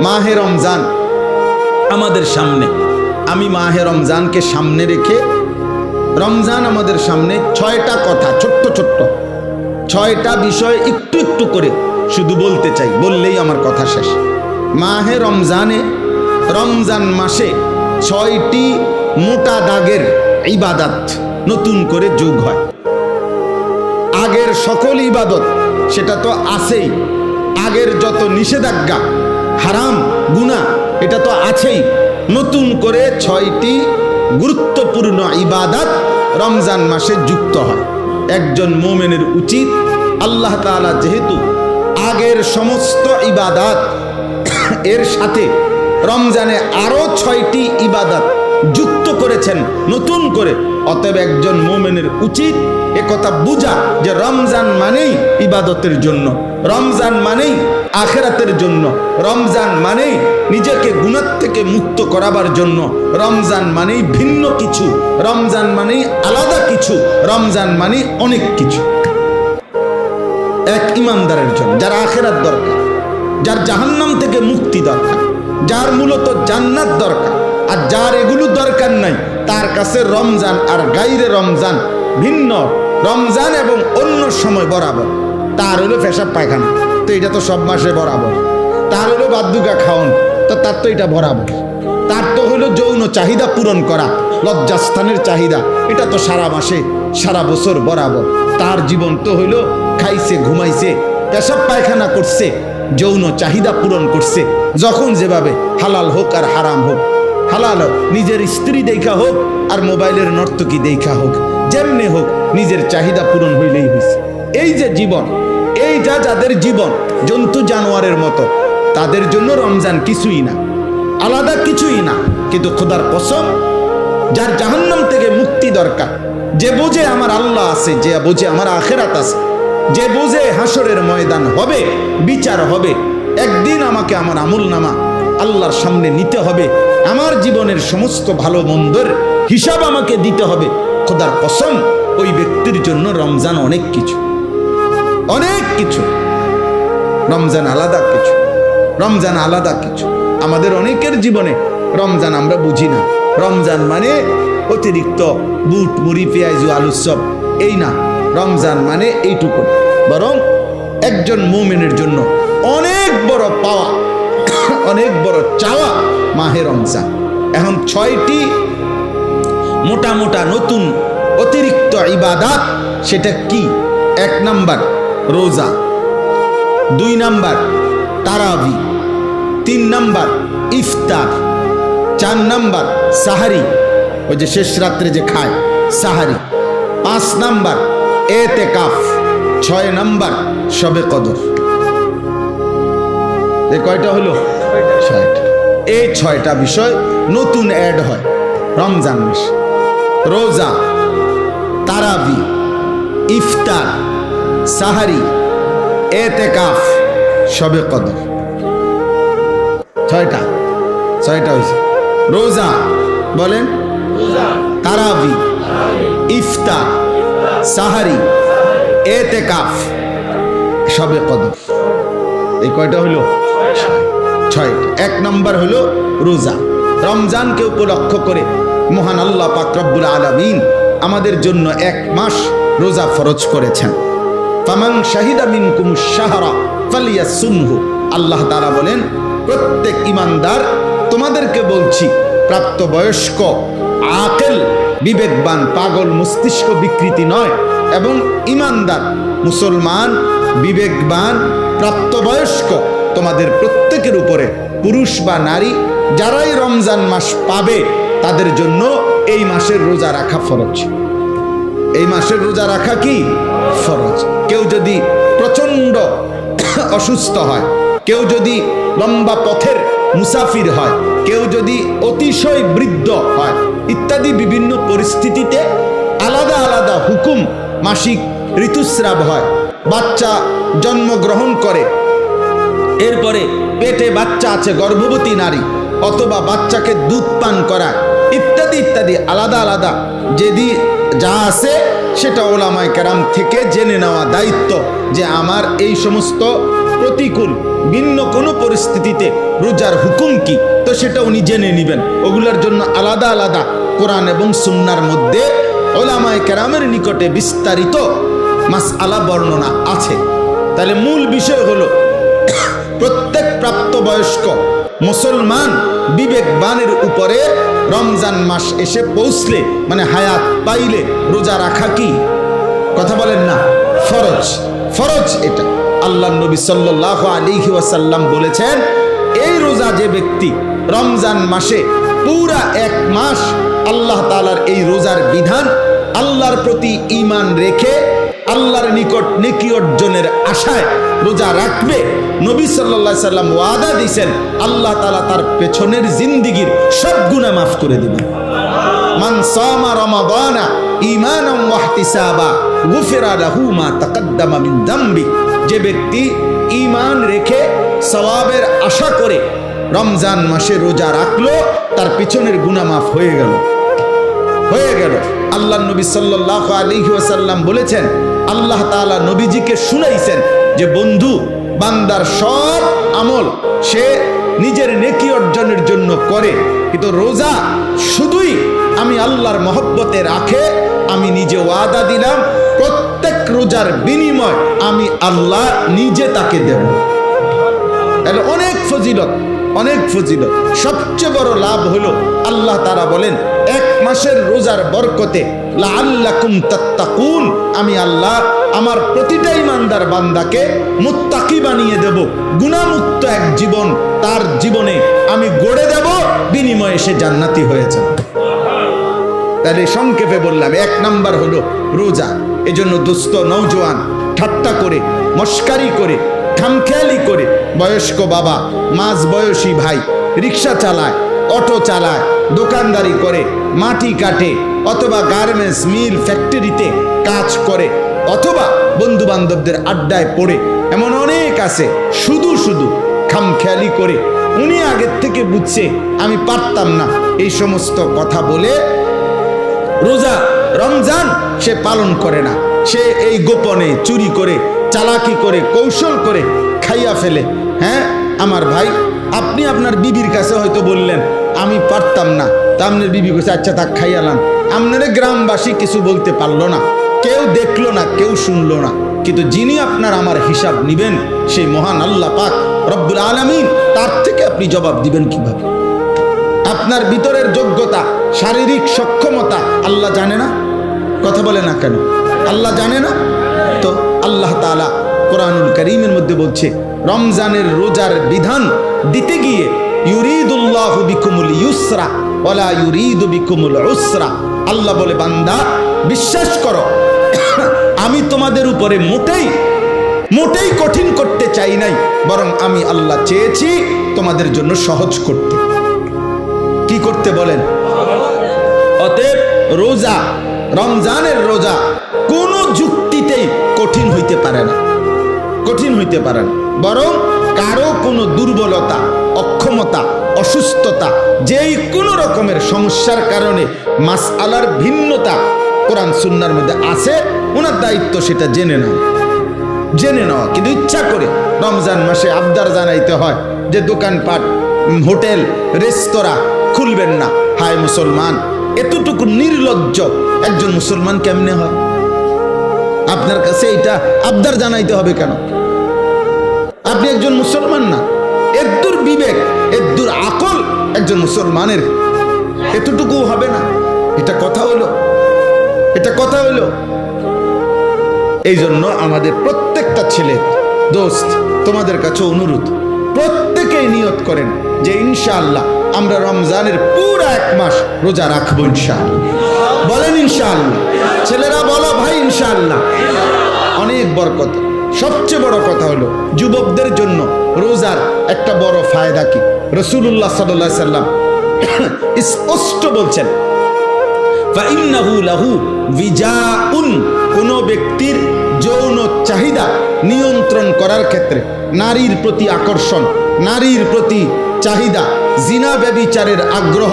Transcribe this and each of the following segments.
মাহে রমজান আমাদের সামনে, আমি মাহে রমজানকে সামনে রেখে, রমজান আমাদের সামনে 6টা কথা, ছোট্ট ছোট্ট 6টা বিষয় একটু একটু করে শুধু বলতে চাই, বললেই আমার কথা শেষ। মাহে রমজানে, রমজান মাসে 6টি মোটা দাগের ইবাদত নতুন করে যোগ হয়। আগের সকল ইবাদত সেটা তো আছেই, আগের যত নিষেধাজ্ঞা হারাম গুনাহ এটা তো আছেই, নতুন করে 6টি গুরুত্বপূর্ণ ইবাদত রমজান মাসে যুক্ত হয়। একজন মুমিনের উচিত, আল্লাহ তাআলা যেহেতু আগের সমস্ত ইবাদত এর সাথে রমজানে আরো 6টি ইবাদত যুক্ত করেছেন নতুন করে, অতএব একজন মুমিনের উচিত একথা বুঝা যে রমজান মানেই ইবাদতের জন্য, রমজান মানেই আখিরাতের জন্য, রমজান মানেই নিজেকে গুনাহ থেকে মুক্ত করাবার জন্য, রমজান মানেই ভিন্ন কিছু, রমজান মানেই আলাদা কিছু, রমজান মানেই অনেক কিছু। এক ইমানদারের জন্য, যার আখিরাত দরকার, যার জাহান্নাম থেকে মুক্তি দরকার, যার মূলত জান্নাত দরকার, আর যার এগুলো দরকার নাই তার কাছে রমজান আর গাইরে রমজান ভিন্ন, রমজান এবং অন্য সময় বরাবর। তার হলো পেশাব পায়খানা, তো এটা তো সব মাসে বরাবর। তার হলো বাদ্যুকা খাওন, তো তার তো এটা বরাবর। তার তো হলো যৌন চাহিদা পূরণ করা, লজ্জাস্থানের চাহিদা, এটা তো সারা মাসে সারা বছর বরাবর। তার জীবন তো হইল খাইছে, ঘুমাইছে, পেশাব পায়খানা করছে, যৌন চাহিদা পূরণ করছে, যখন যেভাবে, হালাল হোক আর হারাম হোক, হালাল নিজের স্ত্রী দেখা হোক আর মোবাইলের নর্তকী দেখা হোক, যেমনে হোক নিজের চাহিদা পূরণ হইলেই হয়েছে। এই যে জীবন, এই যা যাদের জীবন জন্তু জানোয়ারের মতো, তাদের জন্য রমজান কিছুই না, আলাদা কিছুই না। কিন্তু খোদার কসম, যার জাহান্নাম থেকে মুক্তি দরকার, যে বোঝে আমার আল্লাহ আছে, যে বোঝে আমার আখিরাত আছে, যে বোঝে হাসরের ময়দান হবে, বিচার হবে, একদিন আমাকে আমার আমলনামা আল্লাহর সামনে নিতে হবে, আমার জীবনের সমস্ত ভালো মন্দের হিসাব আমাকে দিতে হবে, খোদার কসম ওই ব্যক্তির জন্য রমজান অনেক কিছু, অনেক কিছু। রমজান আলাদা কিছু, রমজান আলাদা কিছু। আমাদের অনেকের জীবনে রমজান আমরা বুঝি না। রমজান মানে অতিরিক্ত বুট মুড়ি পেঁয়াজ আলুর চপ, এই না। রমজান মানে এইটুকু। বরং একজন মুমিনের জন্য অনেক বড় পাওয়া, অনেক বড় চাওয়া মাহে রমজান। এখন 6টি মোটা মোটা নতুন অতিরিক্ত ইবাদত, সেটা কি? 1 নাম্বার রোজা, 2 নাম্বার তারাবি, 3 নাম্বার ইফতার, 4 নাম্বার সাহারি, ওই যে শেষ রাত্রে যে খায় সাহারি, 5 নাম্বার এতেকাফ, 6 নাম্বার শবে কদর। এই কয়টা হলো? 6টা। এই 6টা বিষয় নতুন অ্যাড হয় রমজান মাসে। রোজা, তারাবি, ইফতার, সাহারি, এতেকাফ, শবে কদর। 6টা হয়েছে। রোজা বলেন, তারাবি, ইফতার, সাহারি, এতেকাফ, শবে কদর। এই কয়টা হলো? 6টা। 1 নম্বর হলো রোজা। রমজানকে উপলক্ষ করে মহান আল্লাহ পাক রব্বুল আলামিন আমাদের জন্য 1 মাস রোজা ফরজ করেছেন। ফামান শাহিদা মিনকুমুশ শাহরা ফালিয়াসুমহু। আল্লাহ তাআলা বলেন, প্রত্যেক ইমানদার, তোমাদেরকে বলছি, প্রাপ্তবয়স্ক, আকেল, বিবেকবান, পাগল মস্তিষ্ক বিকৃতি নয়, এবং ইমানদার মুসলমান, বিবেকবান, প্রাপ্তবয়স্ক, তোমাদের প্রত্যেকের উপরে, পুরুষ বা নারী, যারাই রমজান মাস পাবে তাদের জন্য এই মাসের রোজা রাখা ফরজ। এই মাসের রোজা রাখা কি ফরজ। কেউ যদি প্রচন্ড অসুস্থ হয়, কেউ যদি লম্বা পথের মুসাফির হয়, কেউ যদি অতিশয় বৃদ্ধ হয়, ইত্যাদি বিভিন্ন পরিস্থিতিতে আলাদা আলাদা হুকুম, মাসিক ঋতুস্রাব হয়, বাচ্চা জন্মগ্রহণ করে, এরপরে পেটে বাচ্চা আছে, গর্ভবতী নারী, অথবা বাচ্চাকে দুধ পান করা, ইত্যাদি ইত্যাদি আলাদা আলাদা যেদি যা আছে সেটা ওলামায়ে কেরাম থেকে জেনে নেওয়া দায়িত্ব, যে আমার এই সমস্ত প্রতিকূল ভিন্ন কোনো পরিস্থিতিতে রোজার হুকুম কি, তো সেটা উনি জেনে নেবেন। ওগুলোর জন্য আলাদা আলাদা কোরআন এবং সুন্নাহর মধ্যে উলামায়ে কেরামের নিকটে বিস্তারিত মাসআলা বর্ণনা আছে। তাহলে মূল বিষয় হলো প্রত্যেক প্রাপ্তবয়স্ক মুসলমান বিবেকবানের উপরে রমজান মাস এসে পৌঁছলে, মানে হায়াত পাইলে রোজা রাখা কি, কথা বলেন না, ফরজ। ফরজ এটা। আল্লাহ নবী সাল্লাল্লাহু আলাইহি ওয়াসাল্লাম বলেছেন, এই রোজা যে ব্যক্তি রমজান মাসে পুরা এক মাস আল্লাহ তাআলার এই রোজার বিধান, আল্লাহর প্রতি ঈমান রেখে আল্লাহর নিকট নেকি অর্জনের আশায় রোজা রাখবে, নবী সাল্লাল্লাহু আলাইহি সাল্লাম ওয়াদা দিয়েছেন আল্লাহ তাআলা তার পেছনের জিন্দেগীর সব গুনাহ মাফ করে দিবেন। মান সামা রমাদানা ঈমানান ওয়া ইহতিসাবা গুফিরা লাহু মা তাকদ্দামা মিন যামবি। যে ব্যক্তি ঈমান রেখে সওয়াবের আশা করে রমজান মাসে রোজা রাখলো, তার পিছনের গুনাহ মাফ হয়ে গেল। আল্লাহ নবী সাল্লাল্লাহু আলাইহি ওয়াসাল্লাম বলেছেন, আল্লাহ তাআলা নবীজিকে শুনাইছেন যে বন্ধু, বান্দার সব আমল সে নিজের নেকি অর্জনের জন্য করে, কিন্তু রোজা শুধুই আমি আল্লাহর মহব্বতে রাখে। আমি নিজে ওয়াদা দিলাম প্রত্যেক রোজার বিনিময় আমি আল্লাহ নিজে তাকে দেব। তাহলে অনেক ফজিলত, অনেক ফজিলত। সবচেয়ে বড় লাভ হলো আল্লাহ তাআলা বলেন, এক মাসের রোজার বরকতে লাআল্লাকুম তাত্তাকুন, আমি আল্লাহ আমার প্রতিটা ঈমানদার বান্দাকে মুত্তাকি বানিয়ে দেব। গুনাহমুক্ত এক জীবন তার জীবনে আমি গড়ে দেব, বিনিময়ে সে জান্নাতি হয়েছে। তাহলে সংক্ষেপে বললাম, এক নাম্বার হলো রোজা। এজন্য দোস্ত নওজোয়ান ঠাট্টা করে, মস্কারি করে, খামখেয়ালি করে, বয়স্ক বাবা, মাঝ বয়সী ভাই রিক্সা চালায়, অটো চালায়, দোকানদারি করে, মাটি কাটে, অথবা গার্মেন্টস মিল ফ্যাক্টরিতে কাজ করে, অথবা বন্ধু বান্ধবদের আড্ডায় পড়ে, এমন অনেক আছে শুধু শুধু খামখেয়ালি করে। উনি আগের থেকে বুঝছে আমি পারতাম না, এই সমস্ত কথা বলে রোজা রমজান সে পালন করে না। সে এই গোপনে চুরি করে, চালাকি করে, কৌশল করে খাইয়া ফেলে। হ্যাঁ আমার ভাই, আপনি আপনার বিবির কাছে হয়তো বললেন আমি পারতাম না, তা আপনার বিবি কাছে আচ্ছা তা খাইয়ালাম। আপনার গ্রামবাসী কিছু বলতে পারলো না, কেউ দেখলো না, কেউ শুনলো না, কিন্তু যিনি আপনার আমার হিসাব নিবেন সেই মহান আল্লাহ পাক রব্বুল আলামিন, তার থেকে আপনি জবাব দিবেন কিভাবে? আপনার ভিতরের যোগ্যতা, শারীরিক সক্ষমতা আল্লাহ জানে না? কথা বলে না কেন? আল্লাহ জানে না? তো আল্লাহ তাআলা কোরআনুল কারীমের মধ্যে বলছে, রমজানের রোজার বিধান দিতে গিয়ে ইউরিদুল্লাহু বিকুমুল ইউসরা ওয়ালা ইউরিদু বিকুমুল উসরা। আল্লাহ বলে, বান্দা বিশ্বাস করো, আমি তোমাদের উপরে মোটেই কঠিন করতে চাই নাই, বরং আমি আল্লাহ চেয়েছি তোমাদের জন্য সহজ করতে। কি করতে বলেন? অতএব রোজা, রমজানের রোজা কোনো যুক্তিতেই কঠিন হইতে পারে না, কঠিন হইতে পারে না, বরং কারো কোনো দুর্বলতা, অক্ষমতা, অসুস্থতা, যেই কোনো রকমের সমস্যার কারণে মাসআলার ভিন্নতা কোরআন সুন্নাহর মধ্যে আছে, ওনার দায়িত্ব সেটা জেনে নেওয়া। কিন্তু ইচ্ছা করে রমজান মাসে আবদার জানাইতে হয় যে দোকানপাট, হোটেল, রেস্তোরাঁ খুলবেন না। হায় মুসলমান, এতটুকু নির্লজ্জ একজন মুসলমান কেমনে হয়? আপনার কাছে এটা আবদার জানাইতে হবে কেন? আপনি একজন মুসলমান না? এদ্দুর বিবেক, এদ্দুর আকল একজন মুসলমানের এতটুকু হবে না? এটা কথা হলো? এটা কথা হলো? এই জন্য আমাদের প্রত্যেকটা ছেলে দোস্ত, তোমাদের কাছে অনুরোধ, প্রত্যেকেই নিয়ত করেন যে ইনশাআল্লাহ আমরা রমজানের পুরো এক মাস রোজা রাখবো ইনশাআল্লাহ। বলেন ইনশাআল্লাহ। ছেলেরা বলো ভাই ইনশাআল্লাহ। অনেক বরকত। সবচেয়ে বড় কথা হলো যুবকদের জন্য রোজার একটা বড় ফায়দা কি? রাসূলুল্লাহ সাল্লাল্লাহু আলাইহি সাল্লাম স্পষ্ট বলছেন, ফাইন্নাহু লাহু বিজাউন, কোন ব্যক্তির যৌন চাহিদা নিয়ন্ত্রণ করার ক্ষেত্রে, নারীর প্রতি আকর্ষণ, নারীর প্রতি চাহিদা, জিনা ব্যভিচারের আগ্রহ,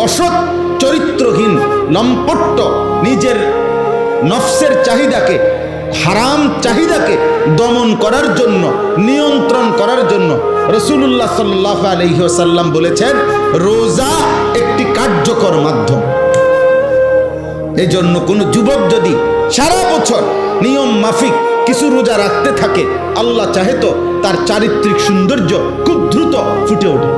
অসৎ চরিত্রহীন লম্পট্য নিজের নফসের চাহিদাকে হারাম চাহিদাকে দমন করার জন্য, নিয়ন্ত্রণ করার জন্য রাসূলুল্লাহ সাল্লাল্লাহু আলাইহি ওয়াসাল্লাম বলেছেন রোজা একটি কার্যকর মাধ্যম। এই জন্য কোনো যুবক যদি সারা বছর নিয়ম মাফিক কিছু রোজা রাখতে থাকে, আল্লাহ চাহে তো তার চারিত্রিক সৌন্দর্য খুব দ্রুত ফুটে ওঠে।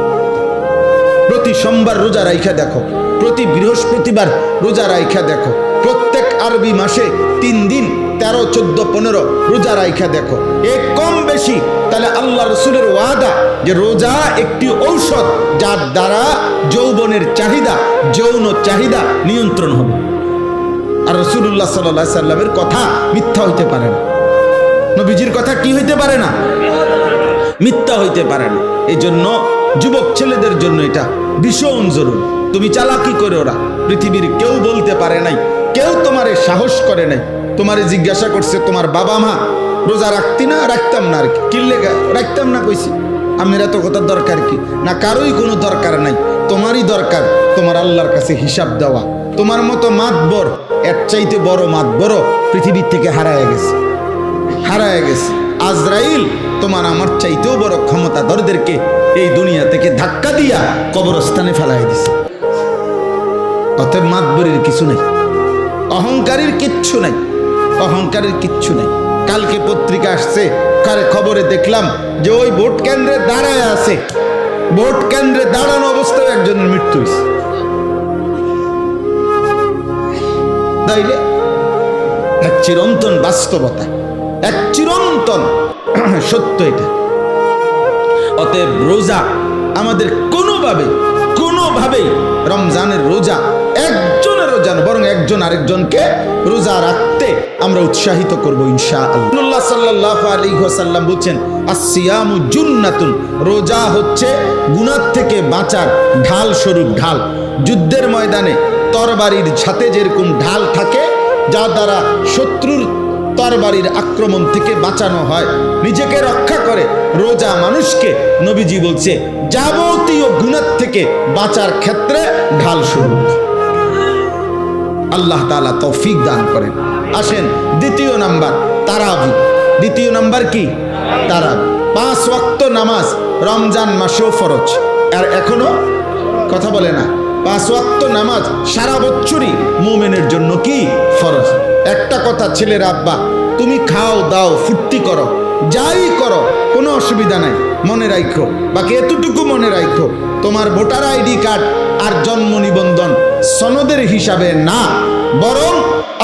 প্রতি সোমবার রোজা রাইখা দেখো, প্রতি বৃহস্পতিবার রোজা রাইখা দেখো, প্রত্যেক আরবি মাসে 3 দিন 13, 14, 15 রোজা রাইখা দেখো। এই কম বেশি তাহলে আল্লাহ রসুলের ওয়াদা যে রোজা একটি ঔষধ যার দ্বারা যৌবনের চাহিদা, যৌন চাহিদা নিয়ন্ত্রণ হবে। আর রাসূলুল্লাহ সাল্লাল্লাহু আলাইহি সাল্লামের কথা মিথ্যা হইতে পারে না, নবীজির কথা কি হইতে পারে না, মিথ্যা হইতে পারে না। এই জন্য যুবক ছেলেদের জন্য এটা ভীষণ জরুরি। তুমি চালাকি করে ওরা, পৃথিবীর কেউ বলতে পারে নাই, কেউ তোমারে সাহস করে নাই। তোমারে জিজ্ঞাসা করছে তোমার বাবা মা রোজা রাখতি না? রাখতাম না। আর কি কিনলে রাখতাম না কইছি। আমের এত কথার দরকার কি? না, কারোই কোনো দরকার নাই, তোমারই দরকার তোমার আল্লাহর কাছে হিসাব দেওয়া। তোমার মতো মাতবর, এর চাইতে বড় মাতবর পৃথিবীর থেকে হারায় গেছে, হারায় গেছে। আজরাইল তোমার আমার চাইতেও বড় ক্ষমতাধরদেরকে এই দুনিয়া থেকে ধাক্কা দিয়া কবরস্থানে ফেলাই দিছে। অতএব মাতবরের কিছু নাই, অহংকারের কিচ্ছু নাই, অহংকারের কিচ্ছু নাই। কালকে পত্রিকা আসছে, খবরে দেখলাম যে ওই ভোট কেন্দ্রে দাঁড়ায় আছে, ভোট কেন্দ্রে দাঁড়ানো অবস্থায় একজনের মৃত্যু হয়েছে। তাইলে এক চিরন্তন বাস্তবতা, এক চিরন্তন সত্য এটা। অতএব রোজা আমাদের কোনোভাবেই রমজানের রোজা একজনের রোজা না, বরং একজন আরেকজনকে রোজা রাখতে আমরা উৎসাহিত করবো ইনশাআল্লাহ। সাল্লাল্লাহু আলাইহি ওয়াসাল্লাম বলছেন আসসিয়ামু জুন্নাতুন, রোজা হচ্ছে গুনাহ থেকে বাঁচার ঢাল স্বরূপ ঢাল। যুদ্ধের ময়দানে তরবারির সাথে যেরকম ঢাল থাকে যা দ্বারা শত্রুর তরবারির আক্রমণ থেকে বাঁচানো হয়, নিজেকে রক্ষা করে, রোজা মানুষকে নবীজি বলছে যাবতীয় গুনাহ থেকে বাঁচার ক্ষেত্রে ঢাল স্বরূপ। আল্লাহ তাআলা তৌফিক দান করেন। আসেন দ্বিতীয় নাম্বার, তারাবি। দ্বিতীয় নাম্বার কি? তারাবি। 5 ওয়াক্ত নামাজ রমজান মাসেও ফরজ। আর এখনো কথা বলে না, 5 ওয়াক্ত নামাজ সারা বছরই মুমিনের জন্য কি ফরজ। একটা কথা ছেলের আব্বা, তুমি খাও দাও ফুর্তি করো, যাই করো কোনো অসুবিধা নাই, মনে রাখো, বাকি এতটুকু মনে রাখো, তোমার ভোটার আইডি কার্ড আর জন্ম নিবন্ধন সনদের হিসাবে না, বরং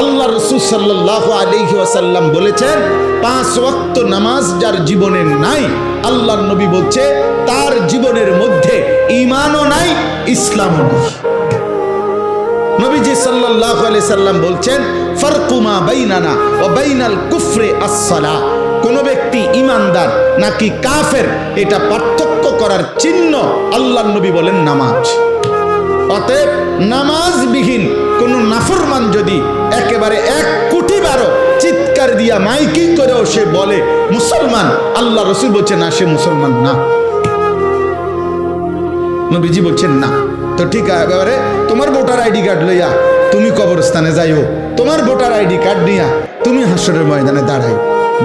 আল্লাহ রাসূল সাল্লাল্লাহু আলাইহি ওয়াসাল্লাম বলেছেন 5 ওয়াক্ত নামাজ যার জীবনে নাই, আল্লাহর নবী বলছে তার জীবনের মধ্যে ঈমানও নাই, ইসলামও নাই। নবীজি সাল্লাল্লাহু আলাইহি সাল্লাম বলছেন ফারকু মা বাইনানা ওয়া বাইনাল কুফরি আস-সালাহ। কোন ব্যক্তি ঈমানদার নাকি কাফের এটা পার্থক্য করার চিহ্ন আল্লাহর নবী বলেন নামাজ। অতএব নামাজবিহীন কোন নাফরমান যদি একেবারে 1 কোটি বারো চিৎকার দিয়া মাইকিং করেও সে বলে মুসলমান, আল্লাহ রাসূল বলছেন না, সে মুসলমান না। নবীজি বলছেন না। তো ঠিক একেবারে তোমার ভোটার আইডি কার্ড লইয়া তুমি কবরস্থানে যাইও, তোমার ভোটার আইডি কার্ড নিয়া তুমি হাসরের ময়দানে দাঁড়াই।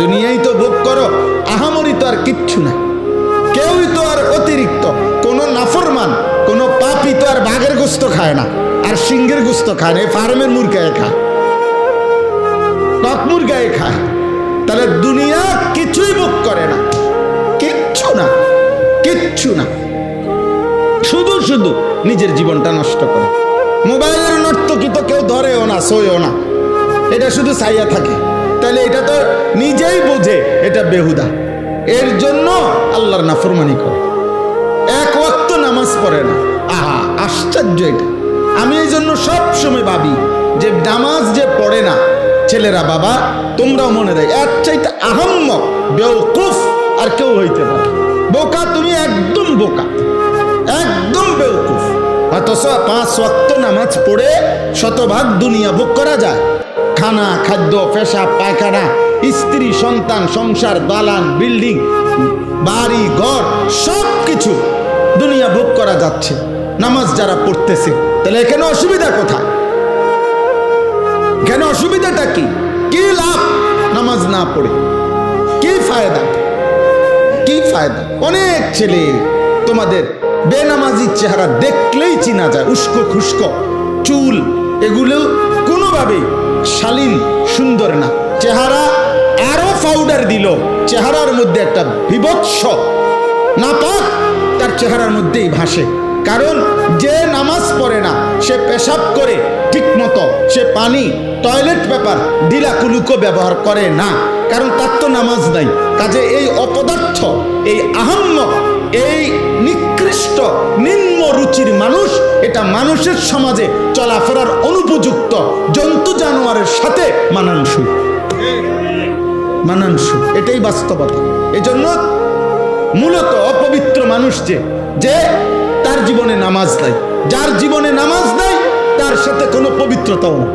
দুনিয়ায় তো ভোগ করো, আহামরি তো আর কিচ্ছু নাই, কেউই তো আর অতিরিক্ত কোন নাফরমান কোন পাপী তো আর বাঘের গোস্ত খায় না, আর সিংহের গোস্ত খায় না, ফার্মের মুরগায় খায়, কক মুরগায় খায়। তাহলে দুনিয়া কিছুই ভোগ করে না, কিচ্ছু না, কিচ্ছু না, শুধু শুধু নিজের জীবনটা নষ্ট করে। মোবাইলের নর্তকী তো কেউ ধরেও না, সইও না, এটা শুধু চাইয়া থাকে। তাহলে এটা তো নিজেই বোঝে এটা বেহুদা, এর জন্য আল্লাহর নাফরমানি করে, 1 ওয়াক্ত নামাজ পড়ে না। আহা আশ্চর্য এটা। আমি এই জন্য সব সময় ভাবি যে নামাজ যে পড়ে না ছেলেরা, বাবা তোমরাও মনে রাখ, এর চাইতে আহাম্মক বেওকুফ আর কেউ হইতে পারে। বোকা তুমি, একদম বোকা, একদম বেওকুফ। অথচ 5 ওয়াক্ত নামাজ পড়ে শতভাগ দুনিয়া ভোগ করা যায়। খানা, খাদ্য, পেশাব, পায়খানা, স্ত্রী, সন্তান, সংসার, দালান, বিল্ডিং, বাড়ি ঘর সব কিছু দুনিয়া ভোগ করা যাচ্ছে নামাজ যারা পড়তেছে। তাহলে এখানে অসুবিধা কোথায়? কেন অসুবিধাটা কি? কি লাভ? নামাজ না পড়ে? কি ফায়দা, কি ফায়দা? অনেক ছেলে তোমাদের বেনামাজির চেহারা দেখলেই চিনা যায়, উস্কো খুস্কো চুল, এগুলো কোনোভাবেই শালীন সুন্দর না। চেহারা আরো পাউডার দিল, চেহারার মধ্যে একটা বিভৎস নাপাক তার চেহারার মধ্যেই ভাসে। কারণ যে নামাজ পড়ে না, সে পেশাব করে ঠিক মতো, সে পানি টয়লেট পেপার ঢিলাকুলুকো ব্যবহার করে না, কারণ তার তো নামাজ নাই। কাজে এই অপদার্থ, এই আহাম্মক, এই নিকৃষ্ট নিম্ন রুচির মানুষ, এটা মানুষের সমাজে চলাফেরার অনুপযুক্ত, জন্তু জানোয়ারের সাথে মানানসই, মানানসই, এটাই বাস্তবতা। এজন্য মূলত অপবিত্র মানুষ যে তার জীবনে নামাজ নাই, যার জীবনে নামাজ নাই তার সাথে কোনো পবিত্রতাও না।